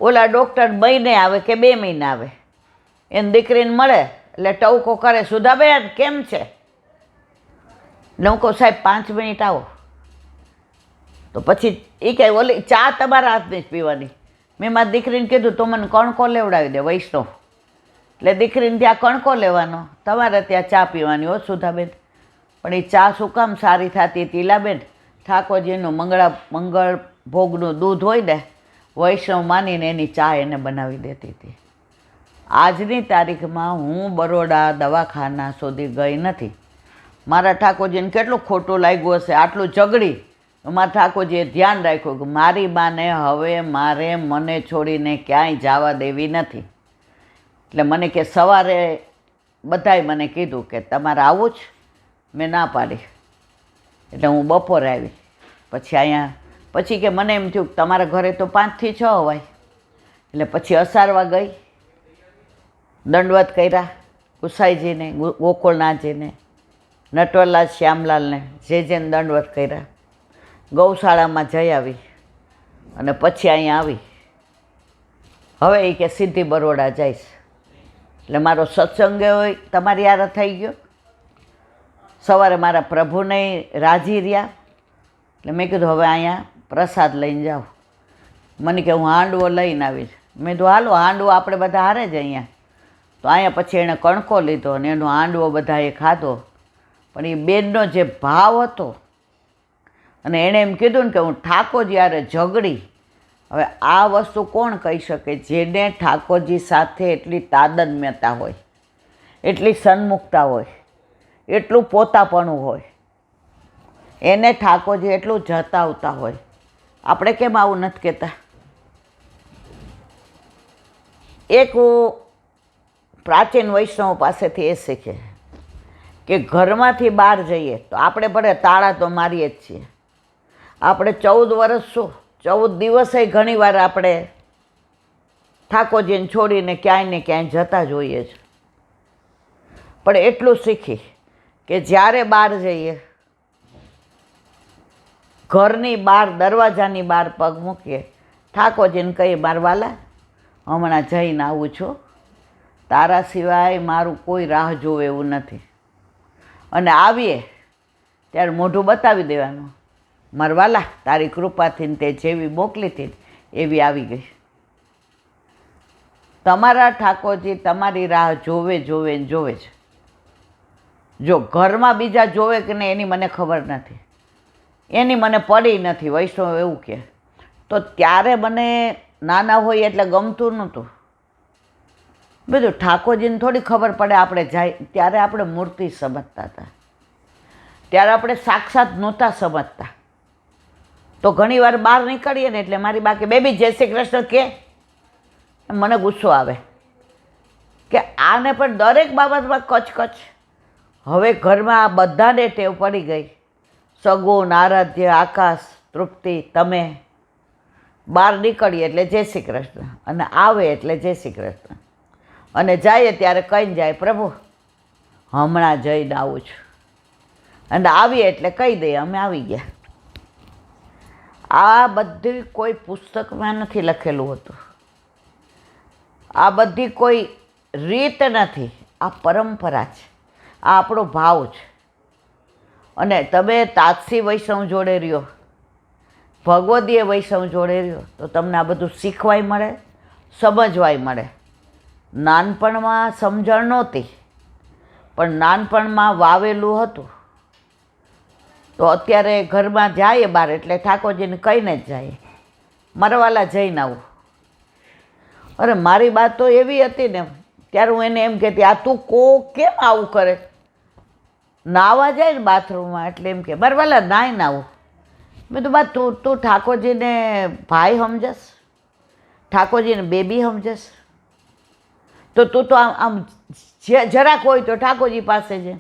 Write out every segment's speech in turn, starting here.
ઓલા doctor મહિને આવે કે 2 મહિને આવે, એને દીકરીને મળે એટલે ટવકો કરે, સુધાબેન કેમ છે? એટલે હું કહું સાહેબ 5 મિનિટ આવો. તો પછી એ કહે ઓલી ચા તમારા હાથની જ પીવાની. મેં મારી દીકરીને કીધું તો મને કણકો લેવડાવી દે વૈષ્ણવ. એટલે દીકરીને ત્યાં કણકો લેવાનો, તમારે ત્યાં ચા પીવાની હો સુધાબેન. પણ એ ચા શું કામ સારી થતી ટીલાબેન? ઠાકોરજીનું મંગળ ભોગનું દૂધ હોય ને, વૈષ્ણવ માનીને એની ચા એને બનાવી દેતી હતી. આજની તારીખમાં હું બરોડા દવાખાના સુધી ગઈ નથી. મારા ઠાકોરજીને કેટલું ખોટું લાગ્યું હશે, આટલું ઝઘડી મારા ઠાકોરજીએ ધ્યાન રાખ્યું કે મારી બાને હવે મારે મને છોડીને ક્યાંય જવા દેવી નથી. એટલે મને કે સવારે બધાએ મને કીધું કે તમારે આવું જ? મેં ના પાડી. એટલે હું બપોરે આવી. પછી અહીંયા પછી કે મને એમ થયું કે તમારા ઘરે તો 5 થી 6 અવાય. એટલે પછી અસારવા ગઈ, દંડવત કર્યા ગુસાઈજીને, ગોકુળનાથજીને, નટવરલાલ શ્યામલાલને, જેને દંડવત કર્યા. ગૌશાળામાં જઈ આવી અને પછી અહીંયા આવી. હવે એ કે સીધી બરોડા જઈશ. એટલે મારો સત્સંગ હોય તમારી યારે થઈ ગયો. સવારે મારા પ્રભુને રાજી રહ્યા. એટલે મેં કીધું હવે અહીંયા પ્રસાદ લઈને જાઓ. મને કે હું હાંડવો લઈને આવીશ. મેં કીધું હાલો હાંડવો આપણે બધા હારે જ અહીંયા. તો અહીંયા પછી એણે કણકો લીધો અને એનો હાંડવો બધાએ ખાધો. પણ એ બેનનો જે ભાવ હતો, અને એણે એમ કીધું ને કે હું ઠાકોરજી યારે ઝઘડી. હવે આ વસ્તુ કોણ કહી શકે? જેને ઠાકોરજી સાથે એટલી તાદાત્મ્યતા હોય, એટલી સન્મુખતા હોય, એટલું પોતાપણું હોય, એને ઠાકોરજી એટલું જતાવતા હોય. આપણે કેમ આવું નથી કહેતા? એક પ્રાચીન વૈષ્ણવ પાસેથી એ શીખે કે ઘરમાંથી બહાર જઈએ તો આપણે ભલે તાળા તો મારીએ જ છીએ. આપણે 14 વર્ષ શું 14 દિવસે ઘણીવાર આપણે ઠાકોરજીને છોડીને ક્યાંય ને ક્યાંય જતા જોઈએ છે. પણ એટલું શીખી કે જ્યારે બહાર જઈએ, ઘરની બહાર દરવાજાની બહાર પગ મૂકીએ, ઠાકોરજીને કહીએ મારા વાલા હમણાં જઈને આવું છું, તારા સિવાય મારું કોઈ રાહ જોવે એવું નથી. અને આવીએ ત્યારે મોઢું બતાવી દેવાનું, મારા વાલા તારી કૃપાથી તે જેવી મોકલી હતી એવી આવી ગઈ. તમારા ઠાકોરજી તમારી રાહ જોવે જોવે ને જોવે છે. જો ઘરમાં બીજા જોવે કે નહીં એની મને ખબર નથી, એની મને પડી નથી. વૈષ્ણવ એવું કહે તો ત્યારે મને નાના હોય એટલે ગમતું નહોતું. બધું ઠાકોરજીને થોડી ખબર પડે આપણે જાય ત્યારે આપણે મૂર્તિ સમજતા હતા, ત્યારે આપણે સાક્ષાત નહોતા સમજતા. તો ઘણીવાર બહાર નીકળીએ ને એટલે મારી બાકી બેબી જય શ્રી કૃષ્ણ કે મને ગુસ્સો આવે કે આને પણ દરેક બાબતમાં કચકચ. હવે ઘરમાં આ બધાને ટેવ પડી ગઈ. સગુણ, આરાધ્ય, આકાશ, તૃપ્તિ, તમે બહાર નીકળીએ એટલે જય શ્રી કૃષ્ણ, અને આવે એટલે જય શ્રી કૃષ્ણ, અને જાય ત્યારે કહીને જાય પ્રભુ હમણાં જઈને આવું છું, અને આવીએ એટલે કહી દઈએ અમે આવી ગયા. આ બધી કોઈ પુસ્તકમાં નથી લખેલું હતું, આ બધી કોઈ રીત નથી, આ પરંપરા છે, આ આપણો ભાવ છે. અને તમે તાજસી વૈષ્ણવ જોડે રહ્યો, ભગવદીય વૈષ્ણવ જોડે રહ્યો તો તમને આ બધું શીખવાય મળે, સમજવાય મળે. નાનપણમાં સમજણ નહોતી, પણ નાનપણમાં વાવેલું હતું. તો અત્યારે ઘરમાં જાય બહાર એટલે ઠાકોરજીને કહીને જ જાય મારા વાલા જઈને આવું. અરે મારી વાત તો એવી હતી ને ત્યારે હું એને એમ કહેતી આ તું કેમ આવું કરે? નાવા જાય ને બાથરૂમમાં એટલે એમ કે મારા વાલા નાય ને આવું. મેં તો બા તું ઠાકોરજીને ભાઈ સમજસ, ઠાકોરજીને બેબી સમજસ, તો તું તો આમ જરાક હોય તો ઠાકોરજી પાસે છે.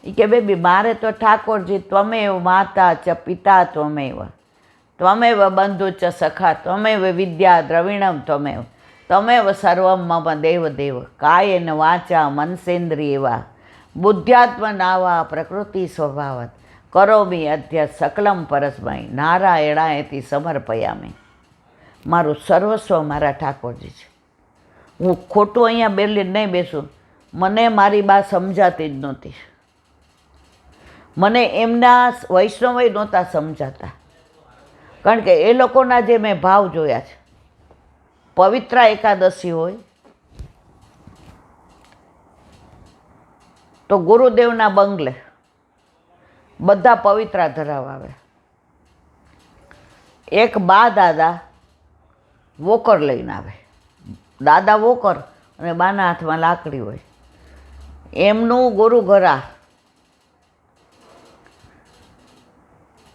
એ કે બેબી મારે તો ઠાકોરજી ત્વમેવ માતા ચ પિતા ત્વમેવ, ત્વમેવ બંધુ ચ સખા, ત્વમેવ વિદ્યા દ્રવિણમ ત્વમેવ, ત્વમેવ સર્વમ મમ દેવ દેવ, કાયેન વાચા મનસેન્દ્રિયેવા બુદ્ધ્યાત્મનાવા પ્રકૃતિ સ્વભાવત, કરોમિ અધ્ય સકલમ પરસ્મૈ નારાયણાયતિ સમર્પયામિ. મારું સર્વસ્વ મારા ઠાકોરજી છે. હું ખોટું અહીંયા બેલીને નહીં બેસું. મને મારી બા સમજાતી જ નહોતી. મને એમના વૈષ્ણવય નહોતા સમજાતા, કારણ કે એ લોકોના જે મેં ભાવ જોયા છે. પવિત્રા એકાદશી હોય તો ગુરુદેવના બંગલે બધા પવિત્રા ધરાવવા આવે. એક બા દાદા વોકર લઈને આવે. દાદા વોકર અને બાના હાથમાં લાકડી હોય. એમનું ગુરુ ઘરા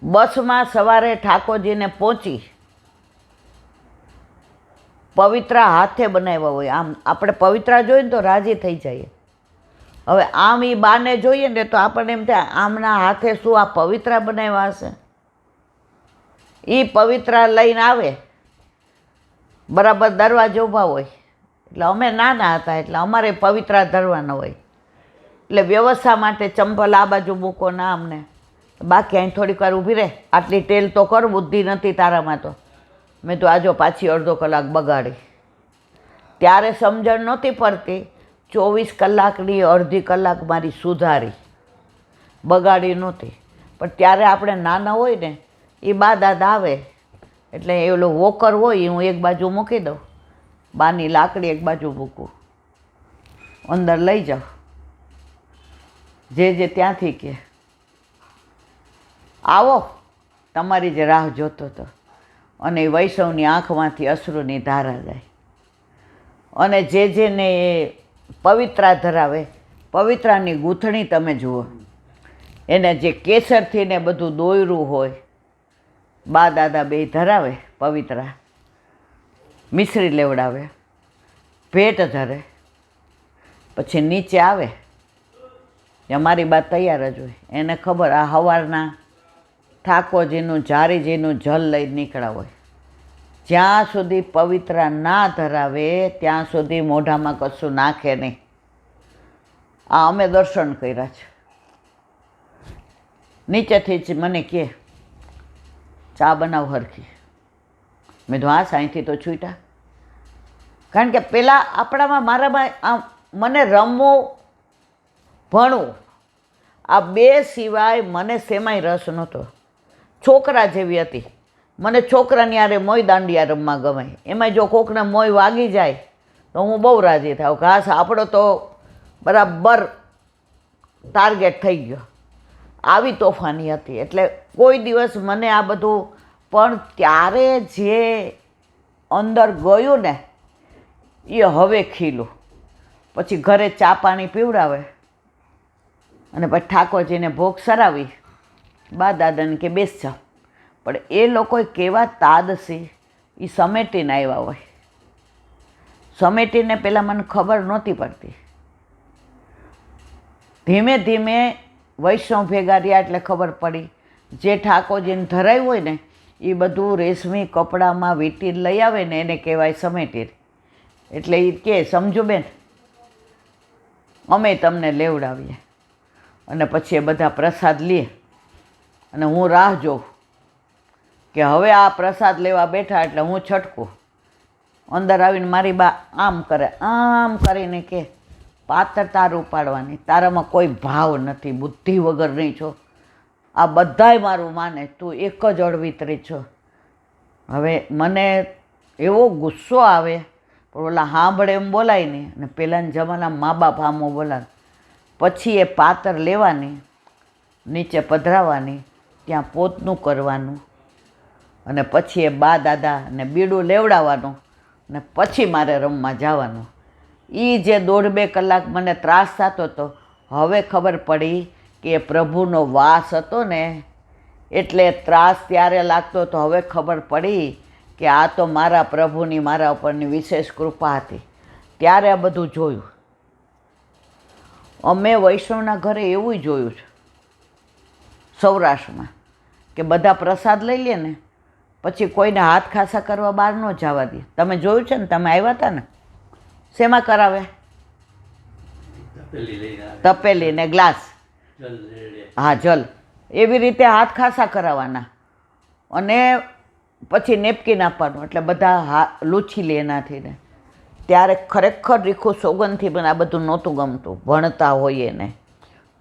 બસમાં સવારે ઠાકોરજીને પહોંચી પવિત્રા હાથે બનાવ્યા હોય. આમ આપણે પવિત્રા જોઈએ ને તો રાજી થઈ જઈએ. હવે આમ એ બાને જોઈએ ને તો આપણને એમ થાય આમના હાથે શું આ પવિત્રા બનાવ્યા હશે. એ પવિત્રા લઈને આવે, બરાબર દરવાજે ઊભા હોય. એટલે અમે નાના હતા એટલે અમારે પવિત્રા ધરવાના હોય. એટલે વ્યવસ્થા માટે ચંપલ આ બાજુ મૂકો ના અમને, બાકી અહીં થોડીક વાર ઊભી રહે, આટલી ટેલ તો કર, બુદ્ધિ નથી તારામાં તો. મેં તો આજો પાછી અડધો કલાક બગાડી. ત્યારે સમજણ નહોતી પડતી. 24 કલાકની અડધી કલાક મારી સુધારી, બગાડી નહોતી. પણ ત્યારે આપણે નાના હોય ને, એ બા દાદા આવે એટલે એ ઓલો વોકર હોય હું એક બાજુ મૂકી દઉં, બાની લાકડી એક બાજુ મૂકું, અંદર લઈ જાઓ. જે ત્યાંથી કે આવો, તમારી જે રાહ જોતો હતો. અને વૈષ્ણવની આંખમાંથી અશ્રુની ધારા જાય. અને જેને એ પવિત્રા ધરાવે, પવિત્રાની ગૂંથણી તમે જુઓ, એને જે કેસરથી ને બધું દોયરું હોય, બા દાદા બે ધરાવે પવિત્રા, મિશ્રી લેવડાવે, ભેટ ધરે, પછી નીચે આવે. અમારી બા તૈયાર જ હોય. એને ખબર આ સવારના ઠાકોરજીનું જારીજીનું જલ લઈ નીકળ્યા હોય. જ્યાં સુધી પવિત્રા ના ધરાવે ત્યાં સુધી મોઢામાં કશું નાખે નહીં. આ અમે દર્શન કર્યા છે. નીચેથી જ મને કહે ચા બનાવ હરખી. મેં તો હા સાંઈથી તો છૂટ્યા. કારણ કે પહેલાં આપણામાં મારામાં આમ મને રમવું, ભણવું, આ બે સિવાય મને શેમાંય રસ નહોતો. છોકરા જેવી હતી. મને છોકરાની યારે મોય દાંડિયા રમવા ગમે. એમાં જો કોકને મોય વાગી જાય તો હું બહુ રાજી થાવ. ઘાસ આપણો તો બરાબર ટાર્ગેટ થઈ ગયો. આવી તોફાની હતી. એટલે કોઈ દિવસ મને આ બધું, પણ ત્યારે જે અંદર ગયું ને એ હવે ખીલું. પછી ઘરે ચા પાણી પીવડાવે અને પછી ઠાકોરજીને ભોગ સરાવી બા દાદાને કે બેસ જાઓ. પણ એ લોકો કેવા તાદસી, એ સમેટીને આવ્યા હોય. સમેટીને પહેલાં મને ખબર નહોતી પડતી. ધીમે ધીમે વૈષ્ણવ ભેગા રહ્યા એટલે ખબર પડી. જે ઠાકોરજીને ધરાયું હોય ને એ બધું રેશમી કપડામાં વીંટી લઈ આવે ને એને કહેવાય સમેટી. એટલે એ કહે સમજો બેન અમે તમને લેવડાવીએ. અને પછી એ બધા પ્રસાદ લે અને હું રાહ જોઉં કે હવે આ પ્રસાદ લેવા બેઠા એટલે હું છટકું. અંદર આવીને મારી બા આમ કરે, આમ કરીને કે પાત્ર તાર ઉપાડવાની, તારામાં કોઈ ભાવ નથી, બુદ્ધિ વગરની છો, આ બધાય મારું માને, તું એક જ અળવિતરી છો. હવે મને એવો ગુસ્સો આવે, પણ ઓલા સાંભળે એમ બોલાય નહીં. અને પહેલાંના જમાનામાં મા બાપ આમો બોલાવે. પછી એ પાત્ર લેવાની, નીચે પધરાવવાની, ત્યાં પોતનું કરવાનું, અને પછી એ બા દાદાને બીડું લેવડાવવાનું, અને પછી મારે રમવા જવાનું. એ જે 1.5-2 કલાક મને ત્રાસ થતો હતો, હવે ખબર પડી કે પ્રભુનો વાસ હતો ને એટલે ત્રાસ ત્યારે લાગતો હતો. હવે ખબર પડી કે આ તો મારા પ્રભુની મારા ઉપરની વિશેષ કૃપા હતી. ત્યારે આ બધું જોયું. અમે વૈષ્ણવના ઘરે એવું જોયું છે સૌરાષ્ટ્રમાં કે બધા પ્રસાદ લઈ લે ને પછી કોઈને હાથ ખાસા કરવા બહાર ન જવા દે. તમે જોયું છે ને, તમે આવ્યા હતા ને? શેમાં કરાવે? તપેલી ને ગ્લાસ, હા જલ, એવી રીતે હાથ ખાસા કરાવવાના. અને પછી નેપકિન આપવાનું એટલે બધા લૂછી લે એનાથી ને. ત્યારે ખરેખર રીખું સોગંદથી પણ આ બધું નહોતું ગમતું. ભણતા હોઈએ ને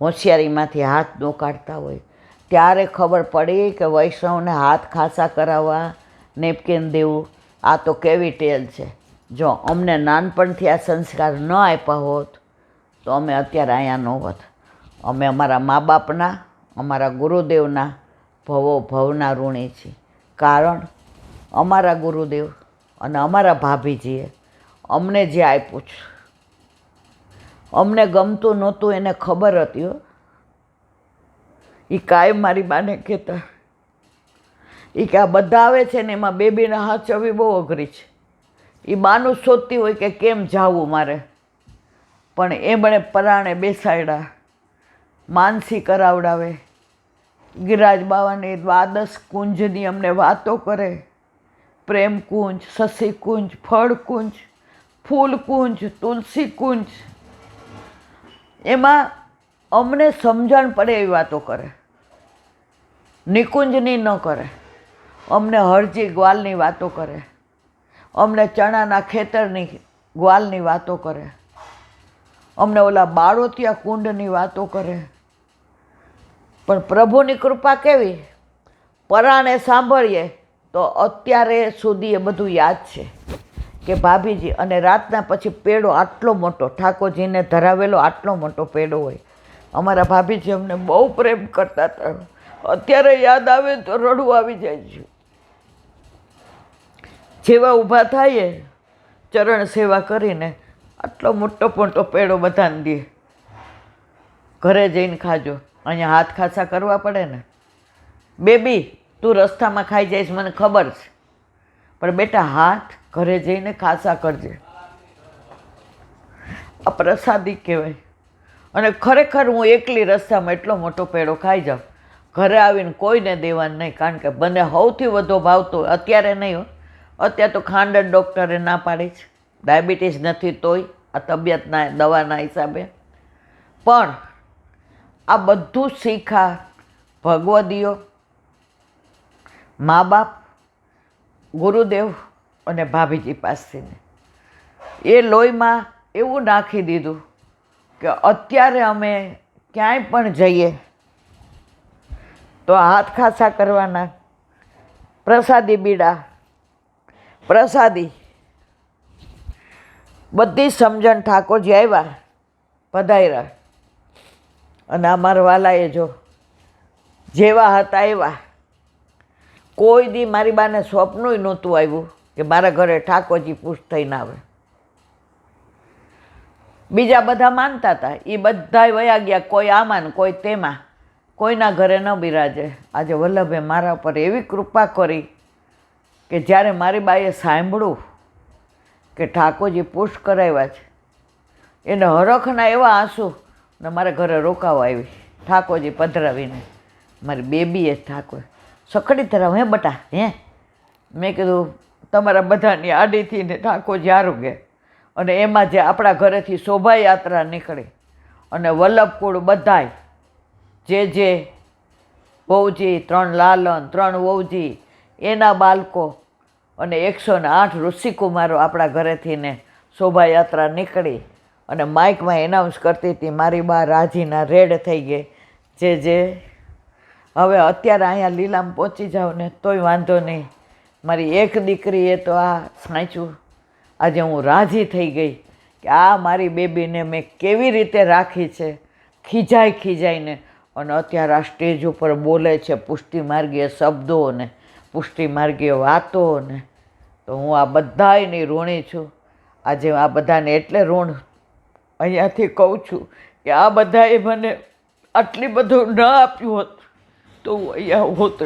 હોશિયારીમાંથી હાથ ડોકાડતા હોય ત્યારે ખબર પડી કે વૈષ્ણવને હાથ ખાસા કરાવવા, નેપકિન દેવું, આ તો કેવી ટેલ છે. જો અમને નાનપણથી આ સંસ્કાર ન આપ્યા હોત તો અમે અત્યારે અહીંયા ન હોત. અમે અમારા મા બાપના, અમારા ગુરુદેવના ભવો ભવના ઋણી છીએ. કારણ અમારા ગુરુદેવ અને અમારા ભાભીજીએ અમને જે આપ્યું છે, અમને ગમતું નહોતું એને ખબર હતી હો. એ કાયમ મારી બાને કહેતા એ કે આ બધા આવે છે ને એમાં બેબીને હાચવવી બહુ અઘરી છે. એ બાનું શોધતી હોય કે કેમ જાવું મારે, પણ એમણે પરાણે બેસાડ્યા, માનસી કરાવડાવે, ગિરિરાજ બાવાની દ્વાદશ કુંજની અમને વાતો કરે. પ્રેમ કુંજ, શશી કુંજ, ફળ કુંજ, ફૂલ કુંજ, તુલસી કુંજ. એમાં અમને સમજણ પડે એવી વાતો કરે. નિકુંજની ન કરે. અમને હરજી ગ્વાલની વાતો કરે. અમને ચણાના ખેતરની ગ્વાલની વાતો કરે. અમને ઓલા બાળોતિયા કુંડની વાતો કરે. પણ પ્રભુની કૃપા કેવી, પરાણે સાંભળીએ તો અત્યારે સુધી એ બધું યાદ છે કે ભાભીજી. અને રાતના પછી પેડો આટલો મોટો, ઠાકોરજીને ધરાવેલો આટલો મોટો પેડો હોય. અમારા ભાભીજી અમને બહુ પ્રેમ કરતા હતા. અત્યારે યાદ આવે તો રડવું આવી જાય છે. જેવા ઊભા થઈએ ચરણ સેવા કરીને આટલો મોટો મોટો પેડો બધાને દે. ઘરે જઈને ખાજો, અહીંયા હાથ ખાસા કરવા પડે ને. બેબી તું રસ્તામાં ખાઈ જઈશ મને ખબર છે, પણ બેટા હાથ ઘરે જઈને ખાસા કરજે. આ પ્રસાદી કહેવાય. અને ખરેખર હું એકલી રસ્તામાં એટલો મોટો પેડો ખાઈ જાઉં, ઘરે આવીને કોઈને દેવાનું નહીં. કારણ કે મને સૌથી વધુ ભાવતો, અત્યારે નહીં હો, અત્યારે તો ખાંડ ડૉક્ટરે ના પાડી છે, ડાયાબિટીસ નથી તોય આ તબિયતના દવાના હિસાબે. પણ આ બધું શીખા ભગવદીઓ, મા બાપ, ગુરુદેવ અને ભાભીજી પાસેથી. એ લોહીમાં એવું નાખી દીધું કે અત્યારે અમે ક્યાંય પણ જઈએ તો હાથ ખાસા કરવાના. પ્રસાદી બીડા, પ્રસાદી, બધી સમજણ ઠાકોરજી આવ્યા, પધાર્યા. અને અમારા વાલાએ જો જેવા હતા એવા. કોઈ દી મારી બાને સ્વપ્નય નહોતું આવ્યું કે મારા ઘરે ઠાકોરજી પુષ્ટ થઈને આવે. બીજા બધા માનતા હતા, એ બધાય વયા ગયા, કોઈ આમાં ને કોઈ તેમાં, કોઈના ઘરે ન બિરાજે. આજે વલ્લભે મારા પર એવી કૃપા કરી કે જ્યારે મારી બાએ સાંભળ્યું કે ઠાકોરજી પુષ્ટ કરાવ્યા છે, એને હરખના એવા આંસુ ને મારા ઘરે રોકાવા આવી. ઠાકોરજી પધરાવીને મારી બેબીએ ઠાકોર સખડી ધરાવ હે બટા હે. મેં કીધું તમારા બધાની આડીથી ને ઠાકોરજી હારું ગયા. અને એમાં જે આપણા ઘરેથી શોભાયાત્રા નીકળી અને વલ્લભકુળ બધાય જે વહુજી, 3 લાલન, 3 વહુજી, એના બાળકો અને 108 ઋષિકુમારો આપણા ઘરેથી ને શોભાયાત્રા નીકળી અને માઇકમાં એનાઉન્સ કરતી હતી. મારી બા રાજીના રેડ થઈ ગઈ. જે હવે અત્યારે અહીંયા લીલામાં પહોંચી જાઉં ને તોય વાંધો નહીં. મારી એક દીકરીએ તો આ સાચું આજે હું રાજી થઈ ગઈ કે આ મારી બેબીને મેં કેવી રીતે રાખી છે, ખીજાઈને. અને અત્યારે આ સ્ટેજ ઉપર બોલે છે પુષ્ટિ માર્ગીય શબ્દો ને પુષ્ટિ માર્ગીય વાતો ને. તો હું આ બધાયની ઋણી છું. આજે આ બધાને એટલે ઋણ અહીંયાથી કહું છું કે આ બધાએ મને આટલી બધું ન આપ્યું હોત તો હું અહીંયા હોત.